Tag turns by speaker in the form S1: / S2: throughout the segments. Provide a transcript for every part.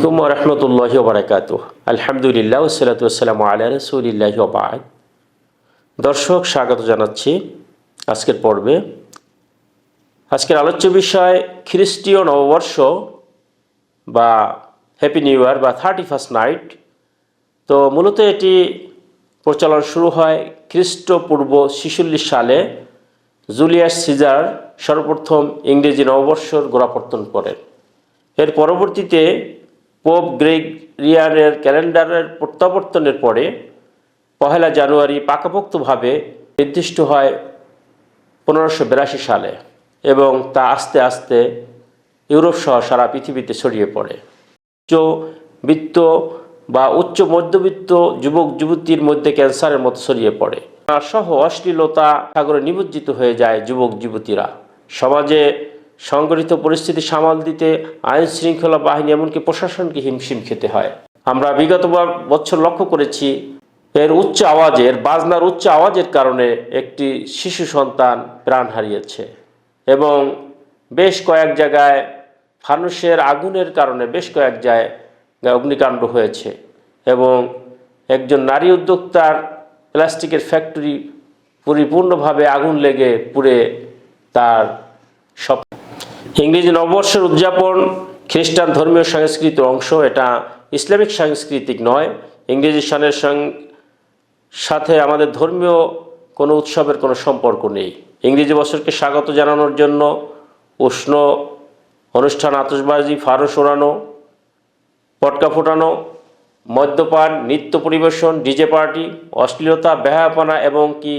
S1: আলাইকুম ওয়া রাহমাতুল্লাহি ওয়া বারাকাতুহু। আলহামদুলিল্লাহ ওয়াসসালাতু ওয়াসসালামু আলা রাসূলিল্লাহি ওয়া বা'দ। দর্শক, স্বাগত জানাচ্ছি আজকের পর্বে। আজকের আলোচ্য বিষয় খ্রিস্টীয় নববর্ষ বা হ্যাপি নিউ ইয়ার বা 31st নাইট। তো মূলত এটি প্রচলন শুরু হয় খ্রিস্টপূর্ব 46 সালে। জুলিয়াস সিজার সর্বপ্রথম ইংরেজি নববর্ষর গোড়াপত্তন করেন। এর পরবর্তীতে পোপ গ্রেগরিয়ানের ক্যালেন্ডারের প্রত্যাবর্তনের পরে 1 জানুয়ারি পাকাপোক্তভাবে নির্দিষ্ট হয় 1582 সালে এবং তা আস্তে আস্তে ইউরোপ সহ সারা পৃথিবীতে ছড়িয়ে পড়ে। উচ্চবিত্ত বা উচ্চ মধ্যবিত্ত যুবক যুবতীর মধ্যে ক্যান্সারের মতো ছড়িয়ে পড়ে সহ অশ্লীলতা সাগরে নিমজ্জিত হয়ে যায় যুবক যুবতীরা। সমাজে সংগঠিত পরিস্থিতি সামাল দিতে আইন শৃঙ্খলা বাহিনী এমনকি প্রশাসনকে হিমশিম খেতে হয়। আমরা বিগত বছর লক্ষ্য করেছি এর উচ্চ আওয়াজের বাজনার উচ্চ আওয়াজের কারণে একটি শিশু সন্তান প্রাণ হারিয়েছে এবং বেশ কয়েক জায়গায় ফানুসের আগুনের কারণে বেশ কয়েক জায়গায় অগ্নিকাণ্ড হয়েছে এবং একজন নারী উদ্যোক্তার প্লাস্টিকের ফ্যাক্টরি পরিপূর্ণভাবে আগুন লেগে পুড়ে তার সব। ইংরেজি নববর্ষের উদযাপন খ্রিস্টান ধর্মীয় সংস্কৃতির অংশ, এটা ইসলামিক সাংস্কৃতিক নয়। ইংরেজি সনের সাথে আমাদের ধর্মীয় কোনো উৎসবের কোনো সম্পর্ক নেই। ইংরেজি বছরকে স্বাগত জানানোর জন্য উষ্ণ অনুষ্ঠান, আতশবাজি, ফারস ওড়ানো, পটকা ফোটানো, মদ্যপান, নৃত্য পরিবেশন, ডিজে পার্টি, অশ্লীলতা, বেহায়াপনা এবং কি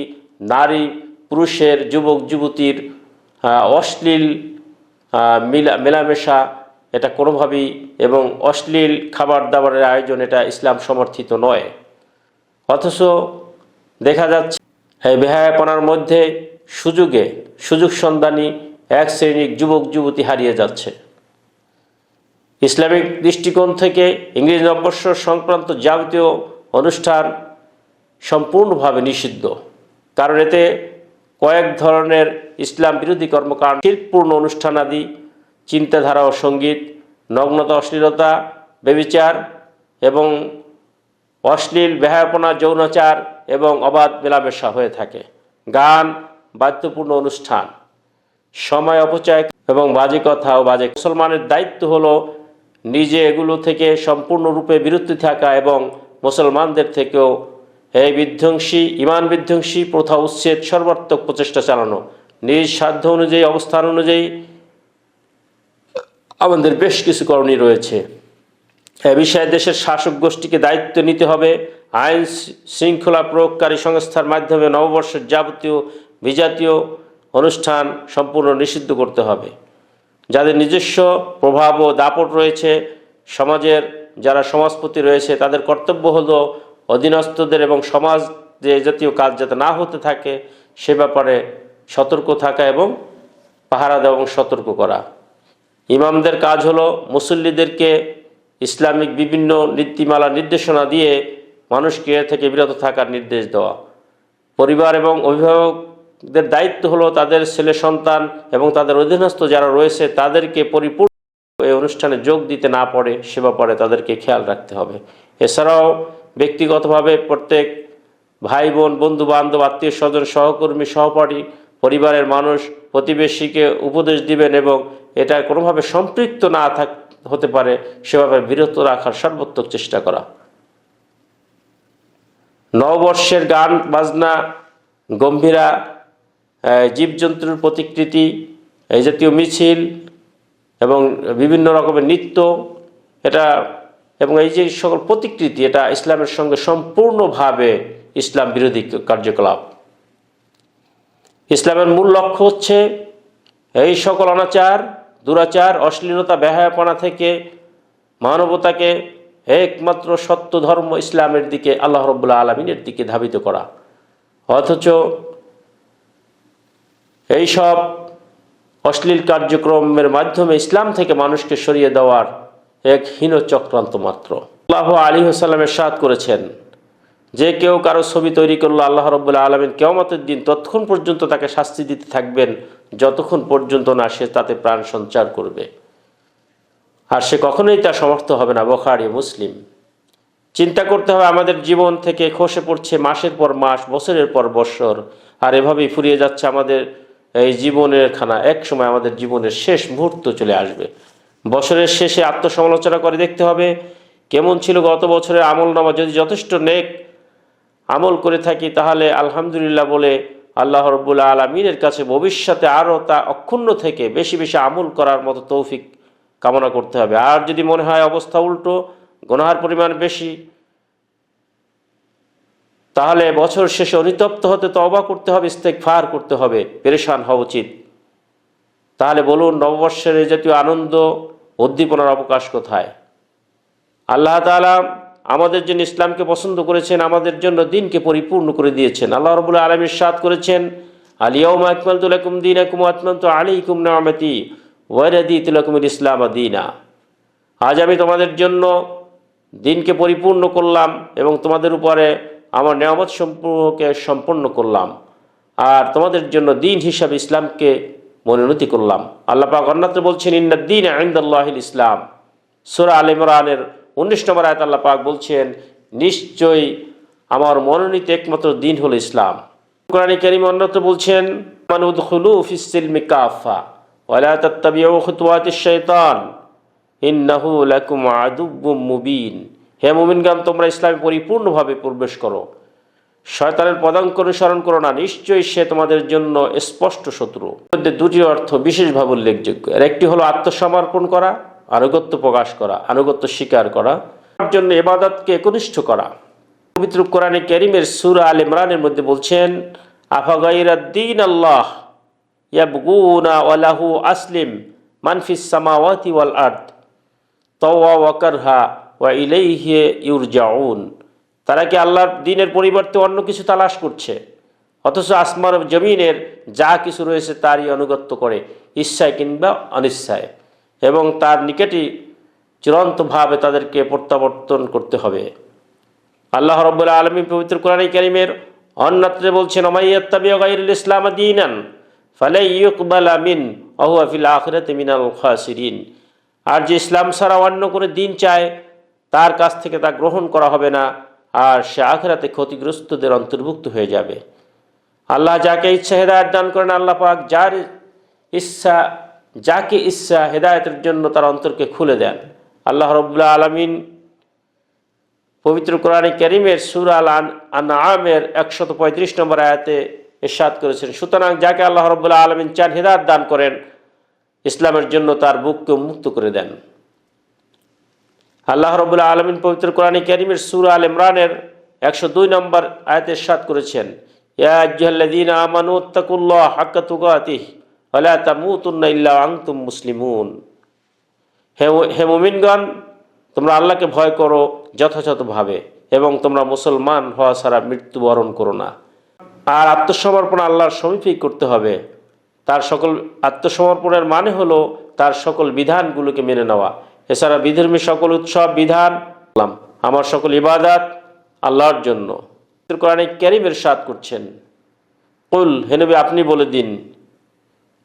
S1: নারী পুরুষের যুবক যুবতীর অশ্লীল মেলামেশা, এটা কোনোভাবেই এবং অশ্লীল খাবার দাবারের আয়োজন, এটা ইসলাম সমর্থিত নয়। অথচ দেখা যাচ্ছে এই বেহায়াপনার মধ্যে সুযোগ সন্ধানী এক শ্রেণীর যুবক যুবতী হারিয়ে যাচ্ছে। ইসলামিক দৃষ্টিকোণ থেকে ইংরেজি নববর্ষ সংক্রান্ত যাবতীয় অনুষ্ঠান সম্পূর্ণভাবে নিষিদ্ধ, কারণ এতে কয়েক ধরনের ইসলাম বিরোধী কর্মকাণ্ড, শিরকপূর্ণ অনুষ্ঠানাদি, চিন্তাধারা ও সঙ্গীত, নগ্নতা, অশ্লীলতা, ব্যভিচার এবং অশ্লীল বেহায়াপনা, যৌনাচার এবং অবাধ মেলামেশা হয়ে থাকে। গান, বাদ্যপূর্ণ অনুষ্ঠান, সময় অপচয় এবং বাজে কথা ও বাজে। মুসলমানের দায়িত্ব হলো নিজে এগুলো থেকে সম্পূর্ণরূপে বিরত থাকা এবং মুসলমানদের থেকেও এই ইমান বিধ্বংসী প্রথা উচ্ছেদ সর্বাত্মক প্রচেষ্টা চালানো। নিজ সাধ্য অনুযায়ী, অবস্থান অনুযায়ী আমাদের বেশ কিছু করণীয় রয়েছে। এ বিষয়ে দেশের শাসক গোষ্ঠীকে দায়িত্ব নিতে হবে। আইন শৃঙ্খলা প্রয়োগকারী সংস্থার মাধ্যমে নববর্ষের যাবতীয় বিজাতীয় অনুষ্ঠান সম্পূর্ণ নিষিদ্ধ করতে হবে। যাদের নিজস্ব প্রভাব ও দাপট রয়েছে, সমাজের যারা সমাজপতি রয়েছে, তাদের কর্তব্য হলো অধীনস্থদের এবং সমাজ যে জাতীয় কাজ যাতে না হতে থাকে সে ব্যাপারে সতর্ক থাকা এবং পাহারা দেওয়া এবং সতর্ক করা। ইমামদের কাজ হলো মুসল্লিদেরকে ইসলামিক বিভিন্ন নীতিমালা নির্দেশনা দিয়ে মানুষকে এ থেকে বিরত থাকার নির্দেশ দেওয়া। পরিবার এবং অভিভাবকদের দায়িত্ব হলো তাদের ছেলে সন্তান এবং তাদের অধীনস্থ যারা রয়েছে তাদেরকে পরিপূর্ণ এই অনুষ্ঠানে যোগ দিতে না পারে সে ব্যাপারে তাদেরকে খেয়াল রাখতে হবে। এছাড়াও ব্যক্তিগতভাবে প্রত্যেক ভাই বোন, বন্ধু বান্ধব, আত্মীয় স্বজন, সহকর্মী, সহপাঠী, পরিবারের মানুষ, প্রতিবেশীকে উপদেশ দিবেন এবং এটা কোনোভাবে সম্পৃক্ত না হতে পারে সেভাবে বিরত রাখার সর্বোত্তম চেষ্টা করা। নববর্ষের গান বাজনা, গম্ভীরা, জীবজন্তুর প্রতিকৃতি, এই জাতীয় মিছিল এবং বিভিন্ন রকমের নৃত্য, এটা এবং এই যে সকল প্রতিকৃতি, এটা ইসলামের সঙ্গে সম্পূর্ণভাবে ইসলাম বিরোধী কার্যকলাপ। ইসলামের মূল লক্ষ্য হচ্ছে এই সকল অনাচার, দুরাচার, অশ্লীলতা, বেহায়াপনা থেকে মানবতাকে একমাত্র সত্য ধর্ম ইসলামের দিকে, আল্লাহ রাব্বুল আলামিনের দিকে ধাবিত করা। অথচ এই সব অশ্লীল কার্যক্রমের মাধ্যমে ইসলাম থেকে মানুষকে সরিয়ে দেওয়ার এক হীন চক্রান্ত মাত্র। আল্লাহ আলাইহি ওয়াসাল্লাম ইরশাদ করেছেন, যে কেউ কারো ছবি তৈরি করলো, আল্লাহ রাব্বুল আলামিন কিয়ামতের দিন ততক্ষণ পর্যন্ত তাকে শাস্তি দিতে থাকবেন যতক্ষণ পর্যন্ত না সে তাতে প্রাণ সঞ্চার করবে। আর সে কখনোই তা সমর্থ হবে না। বুখারী, মুসলিম। চিন্তা করতে হবে, আমাদের জীবন থেকে খসে পড়ছে মাসের পর মাস, বছরের পর বছর, আর এভাবেই ফুরিয়ে যাচ্ছে আমাদের এই জীবনের খানা। এক সময় আমাদের জীবনের শেষ মুহূর্ত চলে আসবে। বছরের শেষে আত্মসমালোচনা করে দেখতে হবে কেমন ছিল গত বছরের আমলনামা। যদি যথেষ্ট নেক আমল করে থাকি তাহলে আলহামদুলিল্লাহ বলে আল্লাহ রাব্বুল আলামিনের কাছে ভবিষ্যতে আরও তা অক্ষুণ্ণ থেকে বেশি বেশি আমল করার মতো তৌফিক কামনা করতে হবে। আর যদি মনে হয় অবস্থা উল্টো, গুনাহের পরিমাণ বেশি, তাহলে বছর শেষে অনুতপ্ত হতে তওবা করতে হবে, ইস্তেগফার করতে হবে, পেরেশান হওয়া উচিত। তাহলে বলুন, নববর্ষের এই জাতীয় আনন্দ উদ্দীপনার অবকাশ কোথায়? আল্লাহ তাআলা আমাদের জন্য ইসলামকে পছন্দ করেছেন, আমাদের জন্য দিনকে পরিপূর্ণ করে দিয়েছেন। আল্লাহ রাব্বুল আলামিন ইরশাদ করেছেন, আল ইয়াউমা আকমালতু লাকুম দীনাকুম ওয়া আতমামতু আলাইকুম নি'মাতি ওয়া রাদিতু লাকুমুল ইসলাম দীনা। আজ আমি তোমাদের জন্য দিনকে পরিপূর্ণ করলাম এবং তোমাদের উপরে আমার নিয়ামত সমূহকে সম্পন্ন করলাম, আর তোমাদের জন্য দিন হিসাবে ইসলামকে মনোনীত করলাম। আল্লাহ পাক অন্যত্র বলছেন, ইন্নাদ-দীনা ইনদাল্লাহিল ইসলাম। সূরা আল ইমরানের 19 নম্বর আয়াত আল্লাহ পাক বলছেন, নিশ্চয়ই আমার মনোনীত একমাত্র দিন হলো ইসলাম। কোরআনে কারীম অন্যত্র বলছেন, মানুদখুলু ফিস সিলমি কাফা ওয়া লা তাত্তাবিউ খুতুওয়াতিশ শাইতান ইন্নাহু লাকুম আদুউম মুবিন। হে মুমিনগণ, তোমরা ইসলামে পরিপূর্ণভাবে প্রবেশ করো, শয়তানের পদাঙ্ক অনুসরণ করো না, নিশ্চয়ই সে তোমাদের জন্য স্পষ্ট শত্রু। মধ্যে দুটি অর্থ বিশেষভাবে উল্লেখযোগ্য। এর একটি হলো আত্মসমর্পণ করা, আনুগত্য প্রকাশ করা, আনুগত্য স্বীকার করা, তার জন্য ইবাদতকে একনিষ্ঠ করা। পবিত্র কোরআনে কারীমের সূরা আল ইমরানের মধ্যে বলছেন, আফাগাইরাদ-দীন আল্লাহ ইয়াবগুনা ওয়া লাহু আসলিম মান ফিস সামাওয়াতি ওয়াল আরদ তাওয়া ওয়া কারহা ওয়া ইলাইহি ইউরজাউন। তারা কি আল্লাহর দ্বীনের পরিবর্তে অন্য কিছু তালাশ করছে, অথচ আসমান ও জমিনের যা কিছু রয়েছে তারই আনুগত্য করে, ইচ্ছায় কিংবা অনিচ্ছায়, এবং তার নিকটই চূড়ান্তভাবে তাদেরকে প্রত্যাবর্তন করতে হবে। আল্লাহ রাব্বুল আলামিন পবিত্র কোরআনে কারীমের অন্যত্রে বলছেন, ওমাইয়াত্তাবিউ গায়রাল ইসলাম দীনান ফালাই ইউকবালা মিন ওয়া হুয়া ফিল আখিরাতি মিনাল খাসিরিন। আর যে ইসলাম ছাড়া অন্য কোনো দিন চায় তার কাছ থেকে তা গ্রহণ করা হবে না, আর সে আখিরাতে ক্ষতিগ্রস্তদের অন্তর্ভুক্ত হয়ে যাবে। আল্লাহ যাকে ইচ্ছা হেদায়েত দান করেন। আল্লাহ পাক যাকে ইচ্ছা হেদায়েতের জন্য তার অন্তরকে খুলে দেন। আল্লাহ রাব্বুল আলামিন পবিত্র কোরআনে কারীমের সূরা আল আনআমের 135 নম্বর আয়াতে ইরশাদ করেছেন, সুতরাং যাকে আল্লাহ রাব্বুল আলামিন চান হেদায়েত দান করেন, ইসলামের জন্য তার বুককে উন্মুক্ত করে দেন। আল্লাহ রাব্বুল আলামিন পবিত্র কোরআনে কারীমের সূরা আল ইমরানের 102 নম্বর আয়াতে ইরশাদ করেছেন, ইয়া আইয়ুহাল্লাযীনা আমানু তাকুল্লাহা হাক্কা তুকাতিহি ওয়া লা তামুতুন্না ইল্লা ওয়া আনতুম মুসলিমুন। হে মুমিনগণ, তোমরা আল্লাহকে ভয় করো যথাযথভাবে এবং তোমরা মুসলমান হওয়া ছাড়া মৃত্যুবরণ করো না। আর আত্মসমর্পণ আল্লাহর সমীপেই করতে হবে। তার সকল আত্মসমর্পণের মানে হলো তার সকল বিধানগুলোকে মেনে নেওয়া। এছাড়া বিধর্মী সকল উৎসব বিধান, আমার সকল ইবাদত আল্লাহর জন্য। কোরআনে কারীম ইরশাদ করছেন, কুল, হে নবী আপনি বলে দিন,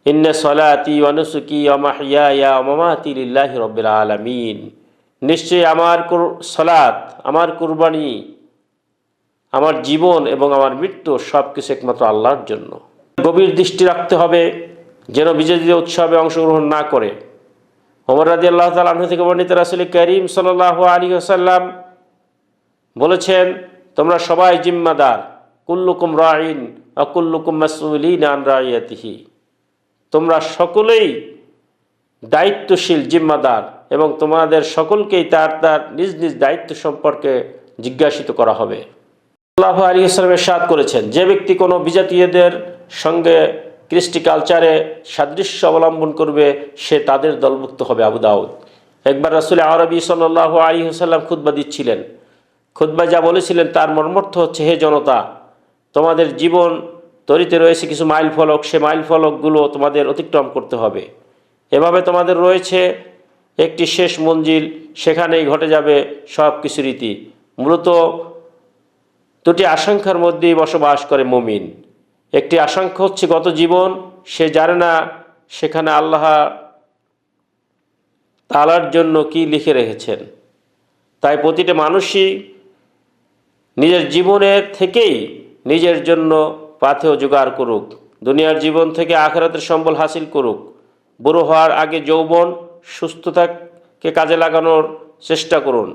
S1: ইন্না সলাতি ওয়া নুসুকি ওয়া মাহইয়ায়া ওয়া মামাতি লিল্লাহি রাব্বিল আলামিন। নিশ্চয়ই আমার সালাত, আমার কুরবানি, আমার জীবন এবং আমার মৃত্যু সব কিছু একমাত্র আল্লাহর জন্য। গভীর দৃষ্টি রাখতে হবে যেন বিজয়ী উৎসবে অংশগ্রহণ না করে। ওমর রাদিয়াল্লাহু তাআলা আনহু থেকে বর্ণিত, রাসূল কারীম সাল্লাল্লাহু আলাইহি ওয়াসাল্লাম বলেছেন, তোমরা সবাই জিম্মাদার, কুল্লুকুম রাঈন ওয়া কুল্লুকুম মাসউলিন আন রাইয়াতিহি। তোমরা সকলেই দায়িত্বশীল, জিম্মাদার, এবং তোমাদের সকলকেই তার তার নিজ নিজ দায়িত্ব সম্পর্কে জিজ্ঞাসিত করা হবে। সাল্লাল্লাহু আলাইহি ওয়াসাল্লাম ইরশাদ করেছেন, যে ব্যক্তি কোনো বিজাতীয়দের সঙ্গে কৃষ্টি কালচারে সাদৃশ্য অবলম্বন করবে সে তাদের দলভুক্ত হবে। আবু দাউদ। একবার রাসূল আরবি সাল্লাল্লাহু আলাইহি ওয়াসাল্লাম খুতবা দিচ্ছিলেন। খুতবায় যা বলেছিলেন তার মর্মার্থ হচ্ছে, হে জনতা, তোমাদের জীবন তরিতে রয়েছে কিছু মাইল ফলক, সে মাইল ফলকগুলো তোমাদের অতিক্রম করতে হবে। এভাবে তোমাদের রয়েছে একটি শেষ মঞ্জিল, সেখানেই ঘটে যাবে সব কিছু রীতি। মূলত দুটি আশঙ্কার মধ্যেই বসবাস করে মুমিন। একটি আশঙ্কা হচ্ছে গত জীবন, সে জানে না সেখানে আল্লাহ তাআলার জন্য কি লিখে রেখেছেন। তাই প্রতিটা মানুষই নিজের জীবনের থেকেই নিজের জন্য পাথেয় জোগাড় করুক, দুনিয়ার জীবন থেকে আখিরাতের সম্বল হাসিল করুক। বুড়ো হওয়ার আগে যৌবন সুস্থতাকে কাজে লাগানোর চেষ্টা করুন।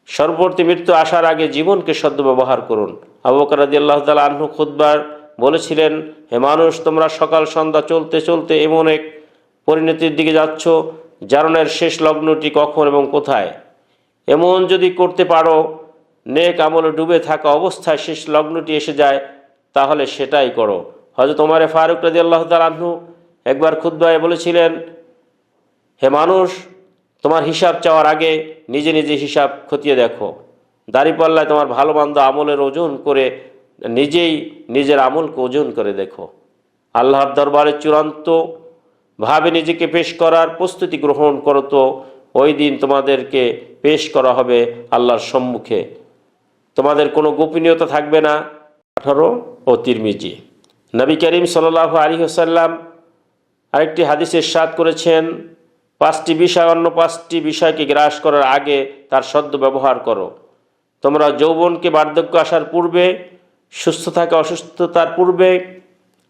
S1: সর্ববর্তী মৃত্যু আসার আগে জীবনকে সদ্ব্যবহার করুন। আবু বকর রাদিয়াল্লাহু তাআলা আনহু খুতবার বলেছিলেন, হে মানুষ, তোমরা সকাল সন্ধ্যা চলতে চলতে এমন এক পরিণতির দিকে যাচ্ছ, জারণের শেষ লগ্নটি কখন এবং কোথায়। এমন যদি করতে পারো নেক আমলে ডুবে থাকা অবস্থায় শেষ লগ্নটি এসে যায়, তাহলে সেটাই করো। হযরত ওমর ফারুক রাদিয়াল্লাহু তাআলা আনহু একবার খুতবায় বলেছিলেন, হে মানুষ, তোমার হিসাব চাওয়ার আগে নিজে নিজে হিসাব খতিয়ে দেখো। দাঁড়িপাল্লায় তোমার ভালো মন্দ আমলের ওজন করে নিজেই নিজের আমলকে ওজন করে দেখো। আল্লাহর দরবারে চূড়ান্ত ভাবে নিজেকে পেশ করার প্রস্তুতি গ্রহণ করো, তো ওই দিন তোমাদেরকে পেশ করা হবে আল্লাহর সম্মুখে, তোমাদের কোনো গোপনীয়তা থাকবে না। 18 ও তিরমিজি। নবী করিম সাল্লাল্লাহু আলাইহি ওয়াসাল্লাম আরেকটি হাদিসে ইরশাদ করেছেন, 5টি বিষয় অন্য 5টি বিষয়কে গ্রাস করার আগে তার সদ্ব্যবহার করো। তোমরা যৌবনকে বার্ধক্য আসার পূর্বে, সুস্থ থাকা অসুস্থতার পূর্বে,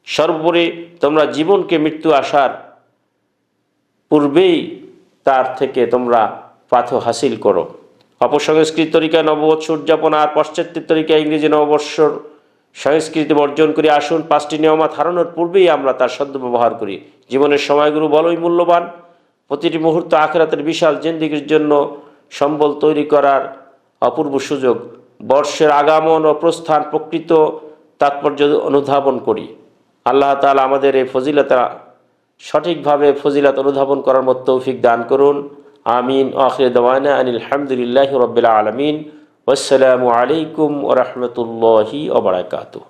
S1: সর্বোপরি তোমরা জীবনকে মৃত্যু আসার পূর্বেই তার থেকে তোমরা পাথেয় হাসিল করো। অপসংস্কৃত তরিকায় নববর্ষ উদযাপন আর পাশ্চাত্য তরিকায় ইংরেজি নববর্ষর সংস্কৃতি বর্জন করে আসুন 5টি নিয়ামত হারানোর পূর্বেই আমরা তার সদ্ব্যবহার করি। জীবনের সময়গুলো বড়ই মূল্যবান। প্রতিটি মুহূর্ত আখিরাতের বিশাল জিন্দেগির জন্য সম্বল তৈরি করার অপূর্ব সুযোগ। বর্ষের আগমন ও প্রস্থান প্রকৃত তাৎপর্য অনুধাবন করি। আল্লাহ তাআলা আমাদের এই সঠিকভাবে ফজিলত অনুধাবন করার মতো তৌফিক দান করুন। আমিন। আখির দাওয়ানা আনিল হামদুলিল্লাহি রাব্বিল আলামিন। ওয়াসসালামু আলাইকুম ওয়া রাহমাতুল্লাহি ওয়া বারাকাতুহু।